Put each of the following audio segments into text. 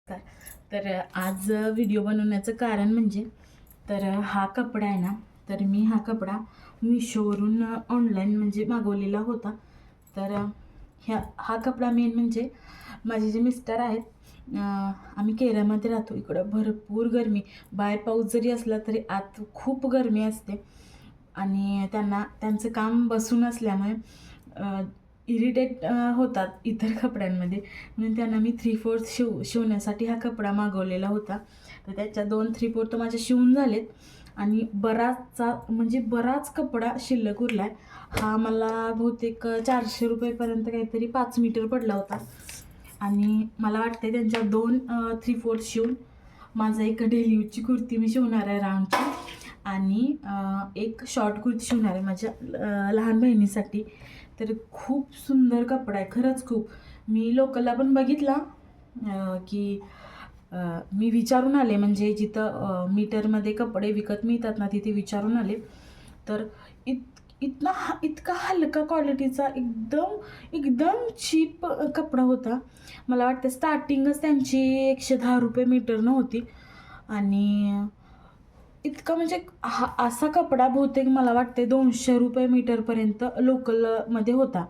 तर आज व्हिडिओ बनवण्याचं कारण म्हणजे हा कपडा आहे ना, तर मी हा कपडा मिशोवरून ऑनलाईन म्हणजे मागवलेला होता. हा कपडा मेन म्हणजे माझे जे मिस्टर आहेत, आम्ही केरळमध्ये राहतो. इकडं भरपूर गरमी, बाहेर पाऊस जरी असला तरी आत खूप गरमी असते आणि त्यांचं काम बसून असल्यामुळे इरिटेट होतात इतर कपड्यांमध्ये. म्हणून त्यांना मी 3/4 शिवण्यासाठी हा कपडा मागवलेला होता. तर त्याच्या 2/3 तर माझे शिवून झालेत आणि बराच कपडा शिल्लक उरला आहे. हा मला बहुतेक 400 रुपयेपर्यंत काहीतरी 5 मीटर पडला होता आणि मला वाटते त्यांच्या 2/3 शिवून माझा एक डेली यूजची कुर्ती मी शिवणार आहे राऊंडची आणि एक शॉर्ट कुर्ती शिवणार आहे माझ्या लहान बहिणीसाठी. तर खूप सुंदर कपडा आहे, खरंच खूप. मी लोकलला पण बघितला की मी विचारून आले, म्हणजे जिथं मीटरमध्ये कपडे विकत मिळतात ना, तिथे विचारून आले. तर इतका हलका क्वालिटीचा एकदम एकदम चीप कपडा होता. मला वाटतं स्टार्टिंगच त्यांची 110 रुपये मीटरनं होती आणि इतका म्हणजे असा कपडा बहुतेक मला वाटते 200 रुपये मीटरपर्यंत लोकलमध्ये होता.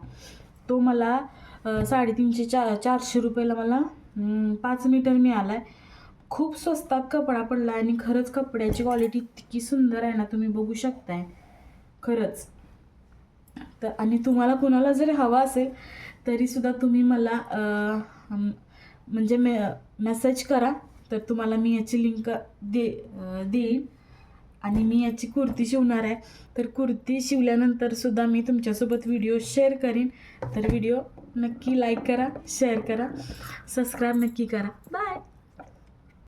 तो मला 350-400 रुपयाला मला 5 मीटर मिळाला आहे. खूप स्वस्तात कपडा पडला आणि खरंच कपड्याची क्वालिटी इतकी सुंदर आहे ना, तुम्ही बघू शकताय खरंच. तर आणि तुम्हाला कुणाला जरी हवा असेल तरीसुद्धा तुम्ही मला म्हणजे मेसेज करा, तर तुम्हाला मी याची लिंक देईन आणि मी याची कुर्ती शिवणार आहे. तर कुर्ती शिवल्यानंतर सुद्धा मी तुमच्यासोबत व्हिडिओ शेअर करीन. तर व्हिडिओ नक्की लाईक करा, शेअर करा, सबस्क्राईब नक्की करा.